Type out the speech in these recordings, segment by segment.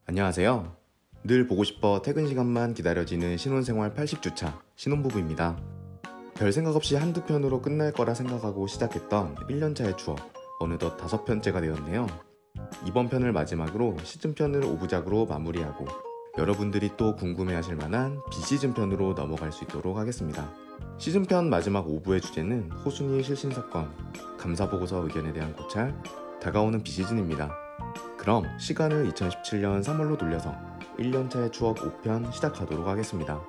안녕하세요. 늘 보고 싶어 퇴근 시간만 기다려지는 신혼생활 80주차 신혼부부입니다. 별 생각 없이 한두 편으로 끝날 거라 생각하고 시작했던 1년차의 추억, 어느덧 5편째가 되었네요. 이번 편을 마지막으로 시즌편을 5부작으로 마무리하고 여러분들이 또 궁금해하실 만한 비시즌 편으로 넘어갈 수 있도록 하겠습니다. 시즌편 마지막 5부의 주제는 호순이의 실신사건, 감사보고서 의견에 대한 고찰, 다가오는 비시즌입니다. 그럼 시간을 2017년 3월로 돌려서 1년차의 추억 5편 시작하도록 하겠습니다.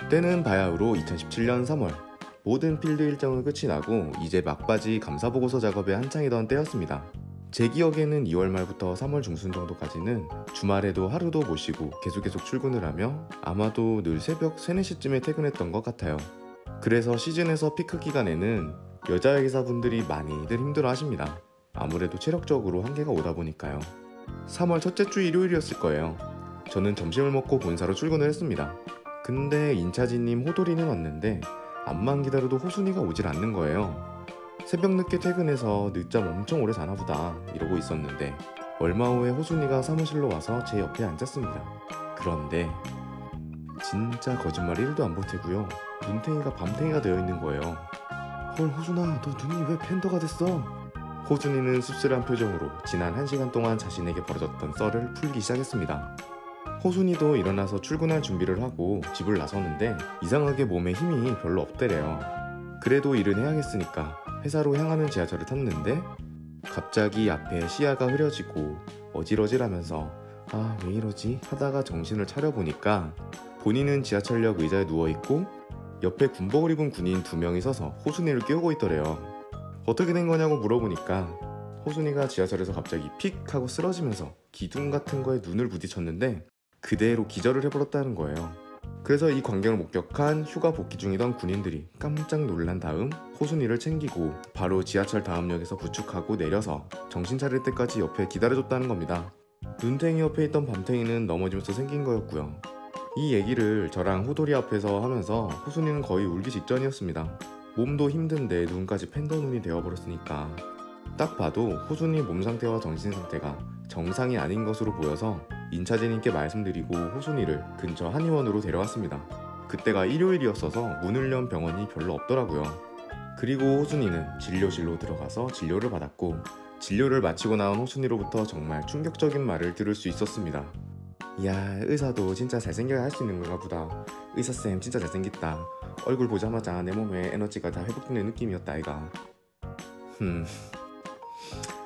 때는 바야흐로 2017년 3월, 모든 필드 일정은 끝이 나고 이제 막바지 감사보고서 작업에 한창이던 때였습니다. 제 기억에는 2월 말부터 3월 중순 정도까지는 주말에도 하루도 못 쉬고 계속 출근을 하며 아마도 늘 새벽 3, 4시쯤에 퇴근했던 것 같아요. 그래서 시즌에서 피크 기간에는 여자 회사분들이 많이들 힘들어 하십니다. 아무래도 체력적으로 한계가 오다 보니까요. 3월 첫째 주 일요일이었을 거예요. 저는 점심을 먹고 본사로 출근을 했습니다. 근데 인차진님 호돌이는 왔는데 암만 기다려도 호순이가 오질 않는 거예요. 새벽 늦게 퇴근해서 늦잠 엄청 오래 자나 보다 이러고 있었는데 얼마 후에 호순이가 사무실로 와서 제 옆에 앉았습니다. 그런데 진짜 거짓말 1도 안 보태고요. 눈탱이가 밤탱이가 되어 있는 거예요. 헐, 호순아, 너 눈이 왜 팬더가 됐어? 호순이는 씁쓸한 표정으로 지난 1시간 동안 자신에게 벌어졌던 썰을 풀기 시작했습니다. 호순이도 일어나서 출근할 준비를 하고 집을 나서는데 이상하게 몸에 힘이 별로 없대래요. 그래도 일은 해야겠으니까 회사로 향하는 지하철을 탔는데 갑자기 앞에 시야가 흐려지고 어질어질하면서 아, 왜 이러지? 하다가 정신을 차려보니까 본인은 지하철역 의자에 누워있고 옆에 군복을 입은 군인 2명이 서서 호순이를 깨우고 있더래요. 어떻게 된 거냐고 물어보니까 호순이가 지하철에서 갑자기 픽 하고 쓰러지면서 기둥 같은 거에 눈을 부딪혔는데 그대로 기절을 해버렸다는 거예요. 그래서 이 광경을 목격한 휴가 복귀 중이던 군인들이 깜짝 놀란 다음 호순이를 챙기고 바로 지하철 다음 역에서 부축하고 내려서 정신 차릴 때까지 옆에 기다려줬다는 겁니다. 눈탱이 옆에 있던 밤탱이는 넘어지면서 생긴 거였고요. 이 얘기를 저랑 호돌이 앞에서 하면서 호순이는 거의 울기 직전이었습니다. 몸도 힘든데 눈까지 팬더 눈이 되어버렸으니까. 딱 봐도 호순이 몸 상태와 정신 상태가 정상이 아닌 것으로 보여서 인차진님께 말씀드리고 호순이를 근처 한의원으로 데려왔습니다. 그때가 일요일이었어서 문을 연 병원이 별로 없더라고요. 그리고 호순이는 진료실로 들어가서 진료를 받았고 진료를 마치고 나온 호순이로부터 정말 충격적인 말을 들을 수 있었습니다. 이야, 의사도 진짜 잘생겨야 할 수 있는 건가 보다. 의사쌤 진짜 잘생겼다. 얼굴 보자마자 내 몸에 에너지가 다 회복되는 느낌이었다 아이가.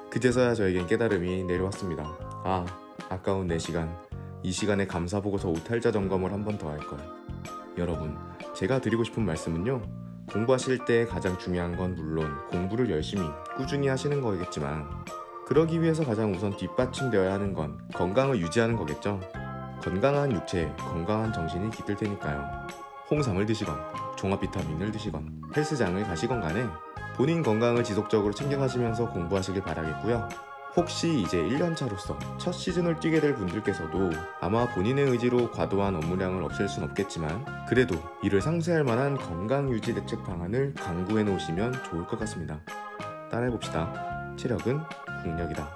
그제서야 저에겐 깨달음이 내려왔습니다. 아, 아까운 4시간. 이 시간에 감사보고서 오탈자 점검을 한 번 더 할걸. 여러분, 제가 드리고 싶은 말씀은요, 공부하실 때 가장 중요한 건 물론 공부를 열심히 꾸준히 하시는 거겠지만 그러기 위해서 가장 우선 뒷받침되어야 하는 건 건강을 유지하는 거겠죠. 건강한 육체에 건강한 정신이 깃들 테니까요. 홍삼을 드시건 종합 비타민을 드시건 헬스장을 가시건 간에 본인 건강을 지속적으로 챙겨가시면서 공부하시길 바라겠고요. 혹시 이제 1년차로서 첫 시즌을 뛰게 될 분들께서도 아마 본인의 의지로 과도한 업무량을 없앨 순 없겠지만 그래도 이를 상쇄할 만한 건강 유지 대책 방안을 강구해 놓으시면 좋을 것 같습니다. 따라해봅시다. 체력은 국력이다.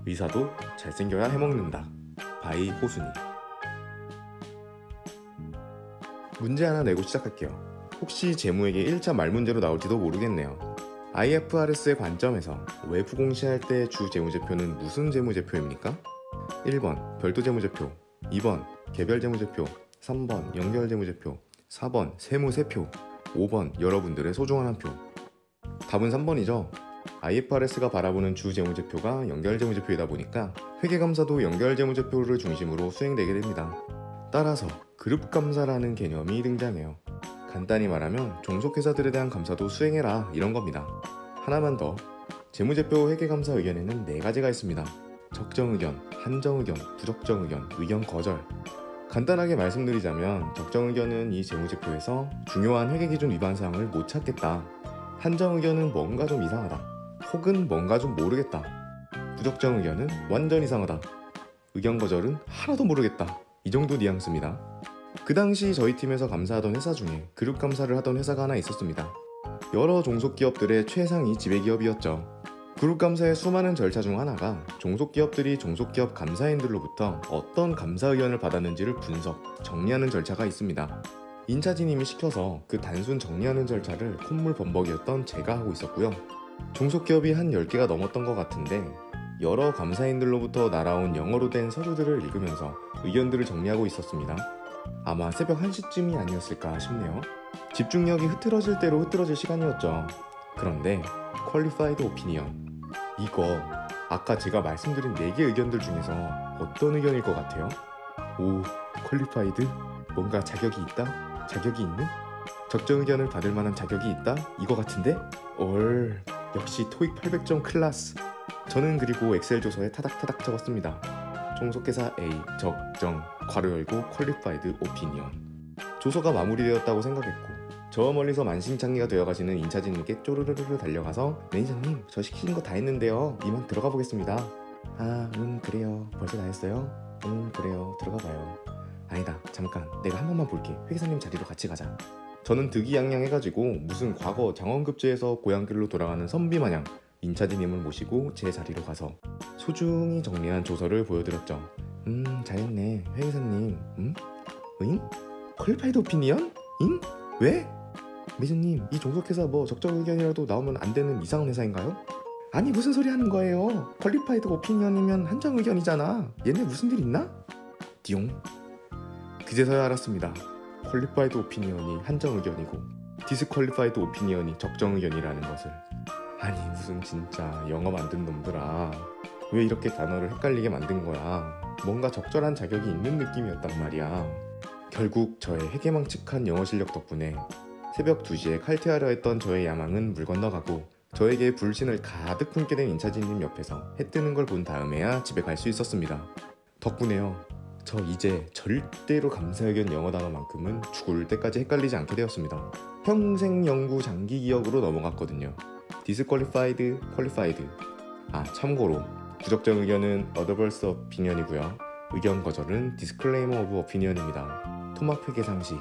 의사도 잘생겨야 해먹는다. 바이 호순이. 문제 하나 내고 시작할게요. 혹시 재무에게 1차 말문제로 나올지도 모르겠네요. IFRS의 관점에서 외부 공시할 때 주 재무제표는 무슨 재무제표입니까? 1번 별도 재무제표, 2번 개별 재무제표, 3번 연결 재무제표, 4번 세무세표, 5번 여러분들의 소중한 한 표. 답은 3번이죠. IFRS가 바라보는 주 재무제표가 연결 재무제표이다 보니까 회계감사도 연결 재무제표를 중심으로 수행되게 됩니다. 따라서 그룹감사라는 개념이 등장해요. 간단히 말하면 종속회사들에 대한 감사도 수행해라 이런 겁니다. 하나만 더, 재무제표 회계감사 의견에는 4가지가 있습니다. 적정의견, 한정의견, 부적정의견, 의견 거절. 간단하게 말씀드리자면 적정의견은 이 재무제표에서 중요한 회계기준 위반사항을 못 찾겠다. 한정의견은 뭔가 좀 이상하다. 혹은 뭔가 좀 모르겠다. 부적정의견은 완전 이상하다. 의견 거절은 하나도 모르겠다. 이 정도 뉘앙스입니다. 그 당시 저희 팀에서 감사하던 회사 중에 그룹 감사를 하던 회사가 하나 있었습니다. 여러 종속기업들의 최상위 지배기업이었죠. 그룹 감사의 수많은 절차 중 하나가 종속기업들이 종속기업 감사인들로부터 어떤 감사 의견을 받았는지를 분석, 정리하는 절차가 있습니다. 인차진님이 시켜서 그 단순 정리하는 절차를 콧물 범벅이었던 제가 하고 있었고요. 종속기업이 한 10개가 넘었던 것 같은데 여러 감사인들로부터 날아온 영어로 된 서류들을 읽으면서 의견들을 정리하고 있었습니다. 아마 새벽 1시쯤이 아니었을까 싶네요. 집중력이 흐트러질 대로 흐트러질 시간이었죠. 그런데 퀄리파이드 오피니언, 이거 아까 제가 말씀드린 4개 의견들 중에서 어떤 의견일 것 같아요? 오, 퀄리파이드? 뭔가 자격이 있다? 자격이 있는? 적정 의견을 받을 만한 자격이 있다? 이거 같은데? 역시 토익 800점 클래스. 저는 그리고 엑셀 조서에 타닥타닥 적었습니다. 종속회사 A 적정 괄호 열고 퀄리파이드 오피니언. 조서가 마무리되었다고 생각했고 저 멀리서 만신창이가 되어가시는 인차진님께 쪼르르르 달려가서 매니저님 저 시키신 거 다 했는데요. 이만 들어가 보겠습니다. 그래요. 벌써 다 했어요? 그래요. 들어가 봐요. 아니다 잠깐 내가 한 번만 볼게. 회계사님 자리로 같이 가자. 저는 득이양양해가지고 무슨 과거 장원급제에서 고향길로 돌아가는 선비마냥 인차진님을 모시고 제 자리로 가서 소중히 정리한 조서를 보여드렸죠. 잘했네 회계사님. 응? 퀄리파이드 오피니언? 응? 왜? 매니저님 이 종속회사 뭐 적정 의견이라도 나오면 안 되는 이상한 회사인가요? 아니 무슨 소리 하는 거예요. 퀄리파이드 오피니언이면 한정 의견이잖아. 얘네 무슨 일 있나? 띠용. 그제서야 알았습니다. 퀄리파이드 오피니언이 한정 의견이고 디스퀄리파이드 오피니언이 적정 의견이라는 것을. 아니 무슨 진짜 영어 만든 놈들아, 왜 이렇게 단어를 헷갈리게 만든 거야. 뭔가 적절한 자격이 있는 느낌이었단 말이야. 결국 저의 해괴망측한 영어 실력 덕분에 새벽 2시에 칼퇴하려 했던 저의 야망은 물 건너가고 저에게 불신을 가득 품게 된 인차진님 옆에서 해 뜨는 걸 본 다음에야 집에 갈 수 있었습니다. 덕분에요 저 이제 절대로 감사의견 영어 단어만큼은 죽을 때까지 헷갈리지 않게 되었습니다. 평생 연구 장기 기억으로 넘어갔거든요. 디스퀄리파이드, 퀄리파이드. 참고로 부적정 의견은 어드버스 오피니언이고요. 의견 거절은 디스클레이머 오브 오피니언입니다. 토막 회계 상식.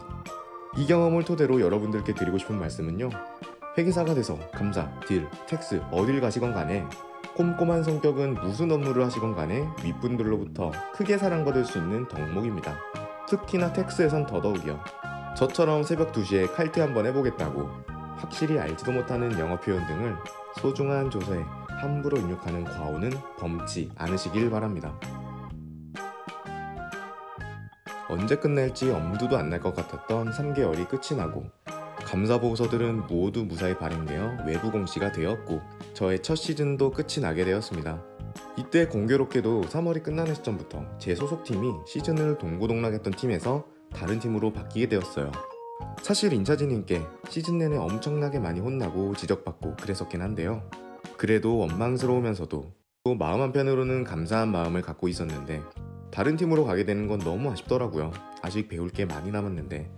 이 경험을 토대로 여러분들께 드리고 싶은 말씀은요. 회계사가 돼서 감사, 딜, 텍스 어딜 가시건 간에 꼼꼼한 성격은 무슨 업무를 하시건 간에 윗분들로부터 크게 사랑받을 수 있는 덕목입니다. 특히나 텍스에선 더더욱이요. 저처럼 새벽 2시에 칼퇴 한번 해보겠다고 확실히 알지도 못하는 영어 표현 등을 소중한 조서에 함부로 입력하는 과오는 범치 않으시길 바랍니다. 언제 끝날지 엄두도 안 날 것 같았던 3개월이 끝이 나고 감사보고서들은 모두 무사히 발행되어 외부 공시가 되었고 저의 첫 시즌도 끝이 나게 되었습니다. 이때 공교롭게도 3월이 끝나는 시점부터 제 소속팀이 시즌을 동고동락했던 팀에서 다른 팀으로 바뀌게 되었어요. 사실 인차진님께 시즌 내내 엄청나게 많이 혼나고 지적받고 그랬었긴 한데요. 그래도 원망스러우면서도 또 마음 한편으로는 감사한 마음을 갖고 있었는데 다른 팀으로 가게 되는 건 너무 아쉽더라고요. 아직 배울 게 많이 남았는데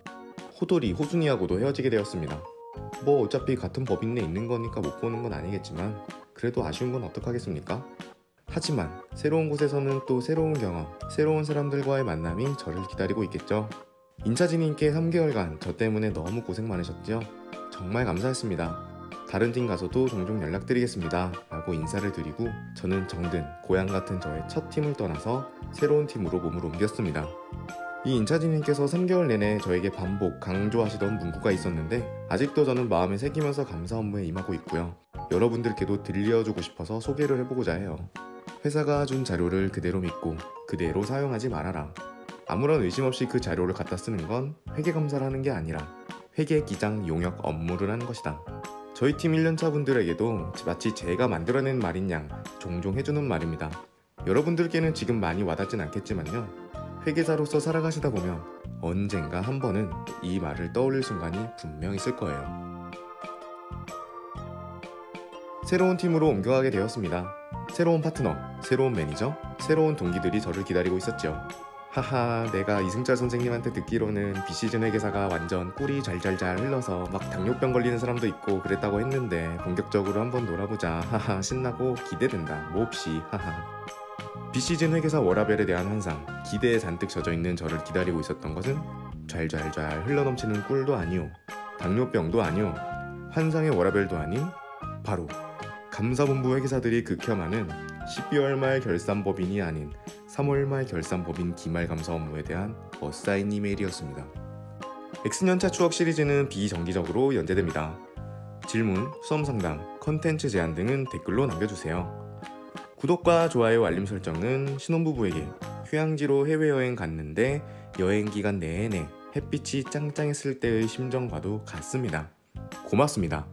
호돌이, 호순이하고도 헤어지게 되었습니다. 뭐 어차피 같은 법인 내 있는 거니까 못 보는 건 아니겠지만 그래도 아쉬운 건 어떡하겠습니까? 하지만 새로운 곳에서는 또 새로운 경험, 새로운 사람들과의 만남이 저를 기다리고 있겠죠. 인차진님께 3개월간 저 때문에 너무 고생 많으셨죠? 정말 감사했습니다. 다른 팀 가서도 종종 연락드리겠습니다 라고 인사를 드리고 저는 정든 고향 같은 저의 첫 팀을 떠나서 새로운 팀으로 몸을 옮겼습니다. 이 인차진님께서 3개월 내내 저에게 반복 강조하시던 문구가 있었는데 아직도 저는 마음에 새기면서 감사 업무에 임하고 있고요. 여러분들께도 들려주고 싶어서 소개를 해보고자 해요. 회사가 준 자료를 그대로 믿고 그대로 사용하지 말아라. 아무런 의심 없이 그 자료를 갖다 쓰는 건 회계감사를 하는 게 아니라 회계기장 용역 업무를 하는 것이다. 저희 팀 1년차 분들에게도 마치 제가 만들어낸 말인 양 종종 해주는 말입니다. 여러분들께는 지금 많이 와닿진 않겠지만요. 회계사로서 살아가시다 보면 언젠가 한 번은 이 말을 떠올릴 순간이 분명 있을 거예요. 새로운 팀으로 옮겨가게 되었습니다. 새로운 파트너, 새로운 매니저, 새로운 동기들이 저를 기다리고 있었죠. 하하, 내가 이승철 선생님한테 듣기로는 비시즌 회계사가 완전 꿀이 잘잘잘 흘러서 막 당뇨병 걸리는 사람도 있고 그랬다고 했는데 본격적으로 한번 놀아보자. 하하, 신나고 기대된다. 몹시. 하하. 비시즌 회계사 워라벨에 대한 환상, 기대에 잔뜩 젖어있는 저를 기다리고 있었던 것은 잘잘잘 흘러넘치는 꿀도 아니오, 당뇨병도 아니오, 환상의 워라벨도 아닌 바로 감사본부 회계사들이 극혐하는 12월 말 결산법인이 아닌 3월 말 결산법인 기말 감사 업무에 대한 어사인 이메일이었습니다. X년차 추억 시리즈는 비정기적으로 연재됩니다. 질문, 수험 상담, 컨텐츠 제안 등은 댓글로 남겨주세요. 구독과 좋아요, 알림 설정은 신혼부부에게 휴양지로 해외여행 갔는데 여행 기간 내내 햇빛이 짱짱했을 때의 심정과도 같습니다. 고맙습니다.